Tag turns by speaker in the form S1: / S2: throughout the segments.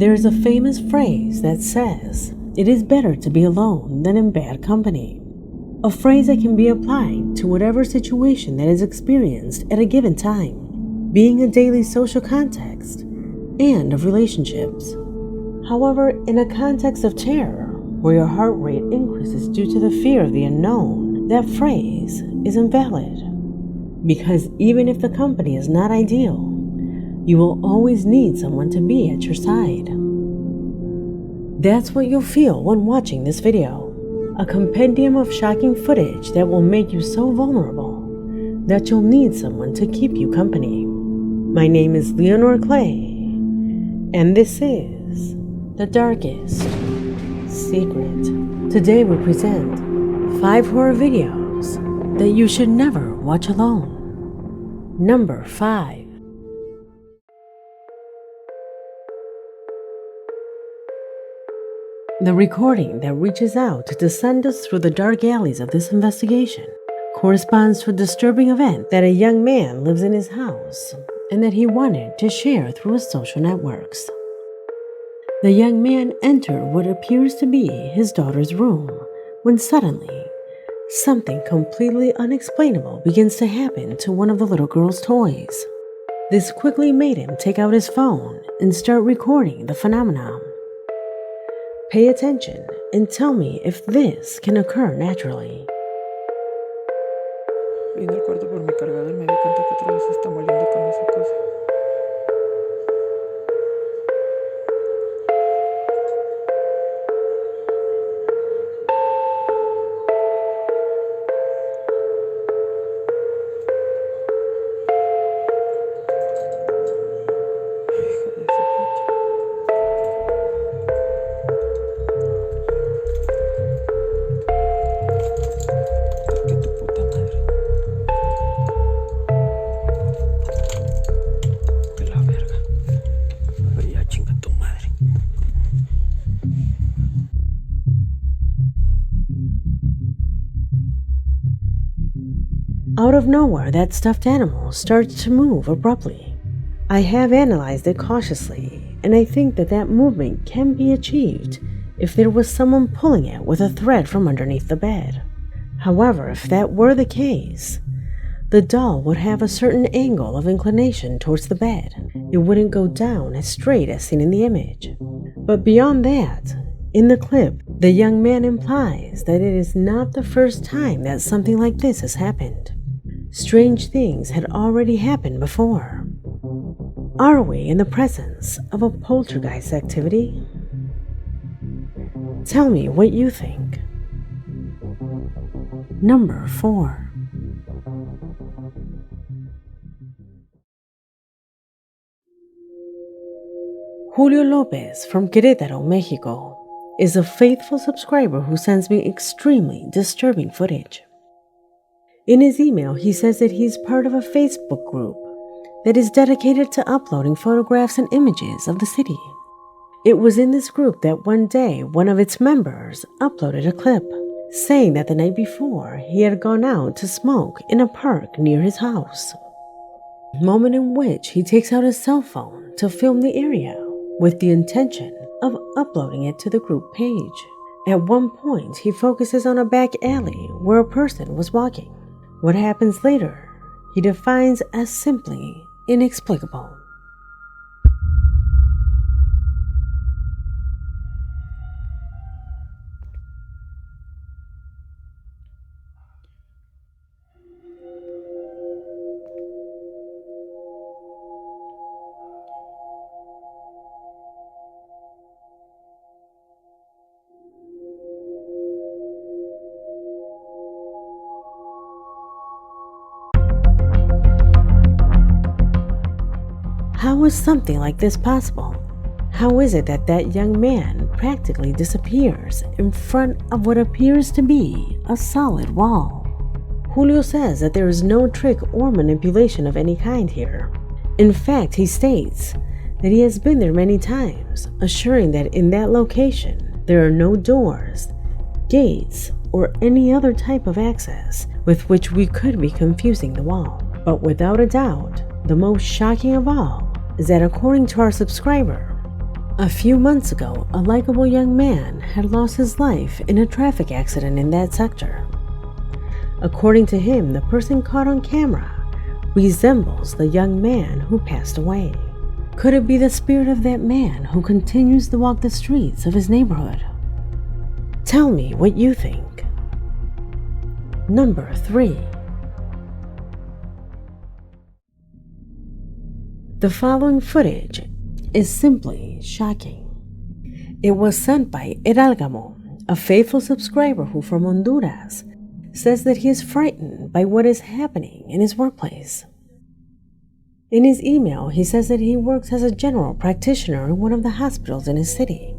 S1: There's a famous phrase that says, "It is better to be alone than in bad company." A phrase that can be applied to whatever situation that is experienced at a given time, being a daily social context and of relationships. However, in a context of terror, where your heart rate increases due to the fear of the unknown, that phrase is invalid. Because even if the company is not ideal, you will always need someone to be at your side. That's what you'll feel when watching this video, a compendium of shocking footage that will make you so vulnerable that you'll need someone to keep you company. My name is Leonore Clay, and this is The Darkest Secret. Today we present 5 horror videos that you should never watch alone. Number 5. The recording that reaches out to send us through the dark alleys of this investigation corresponds to a disturbing event that a young man lives in his house and that he wanted to share through his social networks. The young man entered what appears to be his daughter's room when suddenly, something completely unexplainable begins to happen to one of the little girl's toys. This quickly made him take out his phone and start recording the phenomenon. Pay attention and tell me if this can occur naturally.
S2: Vine al cuarto por mi cargador y me di cuenta que otra vez se está moliendo con esa cosa.
S1: Out of nowhere, that stuffed animal starts to move abruptly. I have analyzed it cautiously, and I think that movement can be achieved if there was someone pulling it with a thread from underneath the bed. However, if that were the case, the doll would have a certain angle of inclination towards the bed. It wouldn't go down as straight as seen in the image. But beyond that, in the clip, the young man implies that it is not the first time that something like this has happened. Strange things had already happened before. Are we in the presence of a poltergeist activity? Tell me what you think. Number 4. Julio Lopez from Querétaro, Mexico, is a faithful subscriber who sends me extremely disturbing footage. In his email, he says that he's part of a Facebook group that is dedicated to uploading photographs and images of the city. It was in this group that one day one of its members uploaded a clip saying that the night before he had gone out to smoke in a park near his house. A moment in which he takes out his cell phone to film the area with the intention of uploading it to the group page. At one point, he focuses on a back alley where a person was walking. What happens later, he defines as simply inexplicable. How is something like this possible? How is it that that young man practically disappears in front of what appears to be a solid wall? Julio says that there is no trick or manipulation of any kind here. In fact, he states that he has been there many times, assuring that in that location there are no doors, gates, or any other type of access with which we could be confusing the wall. But without a doubt, the most shocking of all is that according to our subscriber, A few months ago, a likable young man had lost his life in a traffic accident in that sector. According to him, the person caught on camera resembles the young man who passed away. Could it be the spirit of that man who continues to walk the streets of his neighborhood? Tell me what you think. Number 3. The following footage is simply shocking. It was sent by Eralgamo, a faithful subscriber who from Honduras says that he is frightened by what is happening in his workplace. In his email, he says that he works as a general practitioner in one of the hospitals in his city,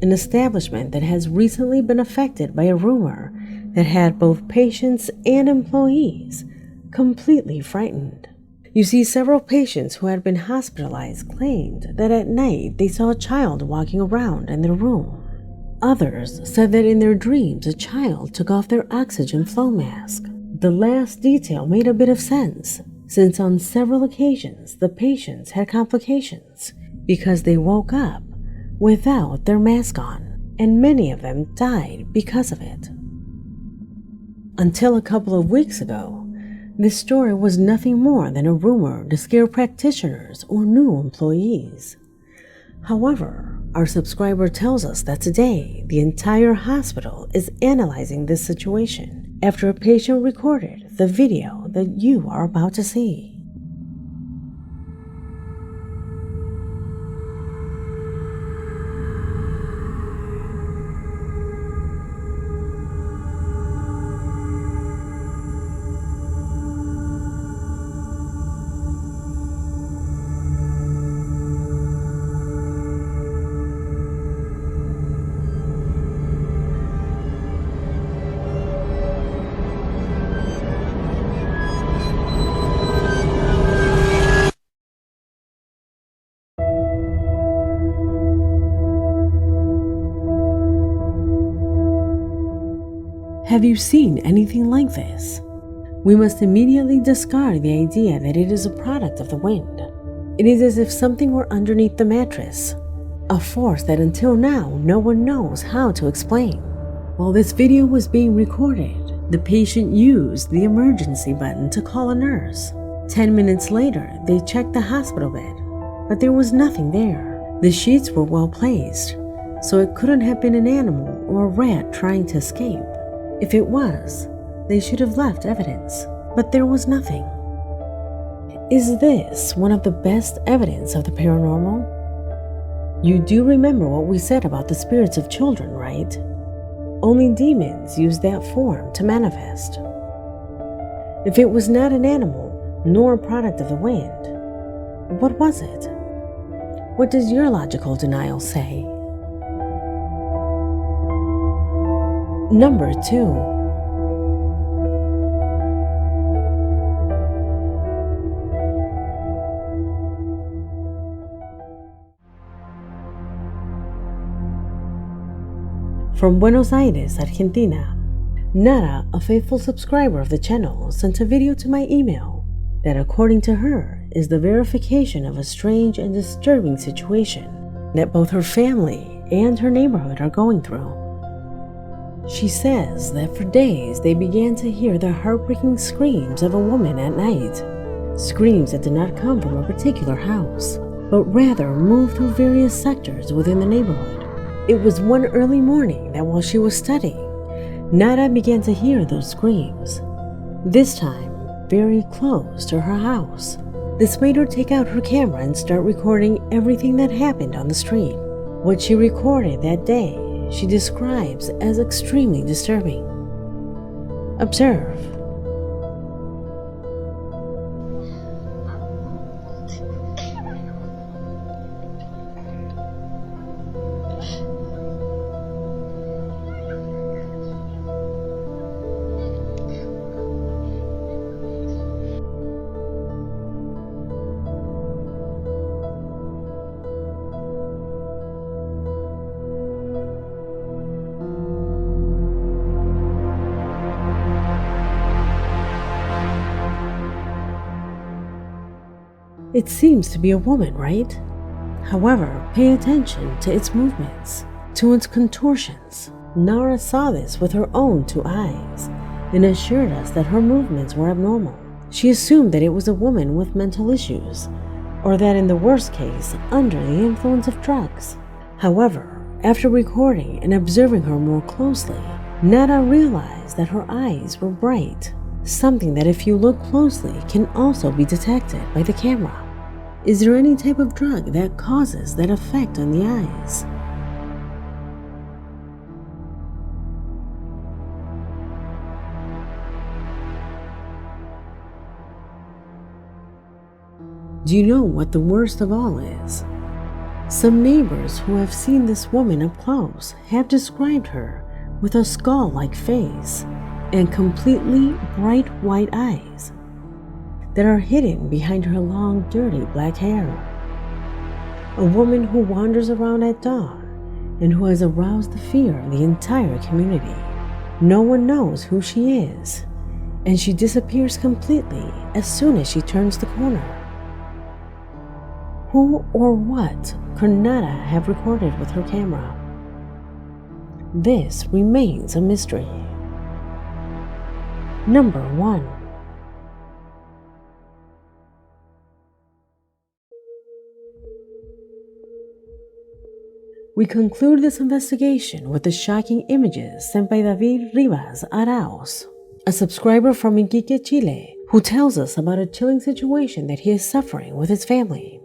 S1: an establishment that has recently been affected by a rumor that had both patients and employees completely frightened. You see, several patients who had been hospitalized claimed that at night they saw a child walking around in their room. Others said that in their dreams a child took off their oxygen flow mask. The last detail made a bit of sense, since on several occasions the patients had complications because they woke up without their mask on, and many of them died because of it. Until a couple of weeks ago, this story was nothing more than a rumor to scare practitioners or new employees. However, our subscriber tells us that today the entire hospital is analyzing this situation after a patient recorded the video that you are about to see. Have you seen anything like this? We must immediately discard the idea that it is a product of the wind. It is as if something were underneath the mattress, a force that until now no one knows how to explain. While this video was being recorded, the patient used the emergency button to call a nurse. 10 minutes later, they checked the hospital bed, but there was nothing there. The sheets were well placed, so it couldn't have been an animal or a rat trying to escape. If it was, they should have left evidence, but there was nothing. Is this one of the best evidence of the paranormal? You do remember what we said about the spirits of children, right? Only demons use that form to manifest. If it was not an animal, nor a product of the wind, what was it? What does your logical denial say? Number 2. From Buenos Aires, Argentina, Nara, a faithful subscriber of the channel, sent a video to my email that, according to her, is the verification of a strange and disturbing situation that both her family and her neighborhood are going through. She says that for days they began to hear the heartbreaking screams of a woman at night, screams that did not come from a particular house, but rather moved through various sectors within the neighborhood. It was one early morning that while she was studying, Nara began to hear those screams, this time very close to her house. This made her take out her camera and start recording everything that happened on the street. What she recorded that day she describes as extremely disturbing. Observe. It seems to be a woman, right? However, pay attention to its movements, to its contortions. Nara saw this with her own two eyes and assured us that her movements were abnormal. She assumed that it was a woman with mental issues, or that in the worst case, under the influence of drugs. However, after recording and observing her more closely, Nara realized that her eyes were bright, something that if you look closely can also be detected by the camera. Is there any type of drug that causes that effect on the eyes? Do you know what the worst of all is? Some neighbors who have seen this woman up close have described her with a skull-like face and completely bright white eyes that are hidden behind her long, dirty black hair. A woman who wanders around at dawn and who has aroused the fear of the entire community. No one knows who she is, and she disappears completely as soon as she turns the corner. Who or what could Nara have recorded with her camera? This remains a mystery. Number 1. We conclude this investigation with the shocking images sent by David Rivas Arauz, a subscriber from Iquique, Chile, who tells us about a chilling situation that he is suffering with his family.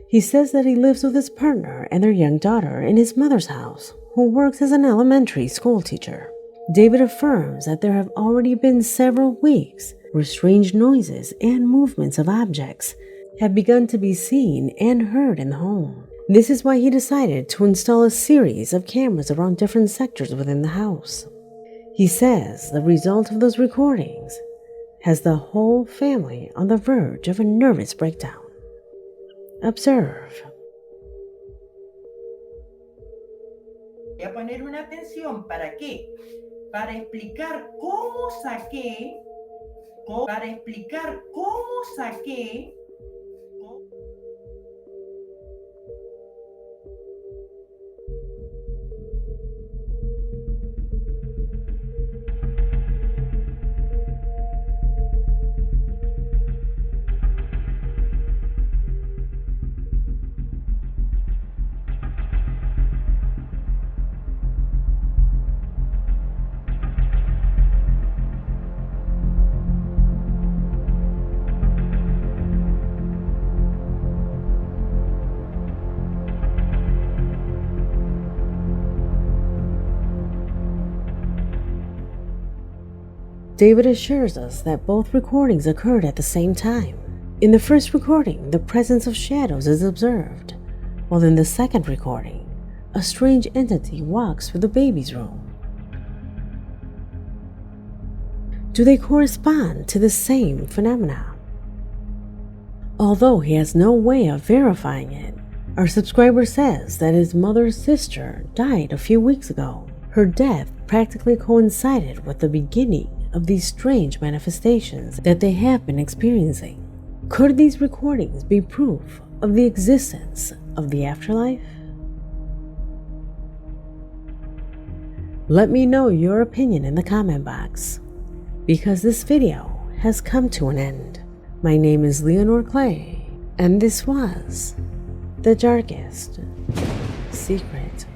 S1: He says that he lives with his partner and their young daughter in his mother's house, who works as an elementary school teacher. David affirms that there have already been several weeks where strange noises and movements of objects have begun to be seen and heard in the home. This is why he decided to install a series of cameras around different sectors within the house. He says the result of those recordings has the whole family on the verge of a nervous breakdown. Observe.
S3: Voy a poner una atención, ¿para qué? Para explicar cómo saqué.
S1: David assures us that both recordings occurred at the same time. In the first recording, the presence of shadows is observed, while in the second recording, a strange entity walks through the baby's room. Do they correspond to the same phenomena? Although he has no way of verifying it, our subscriber says that his mother's sister died a few weeks ago. Her death practically coincided with the beginning of these strange manifestations that they have been experiencing. Could these recordings be proof of the existence of the afterlife? Let me know your opinion in the comment box, because this video has come to an end. My name is Leonor Clay, and this was The Darkest Secret.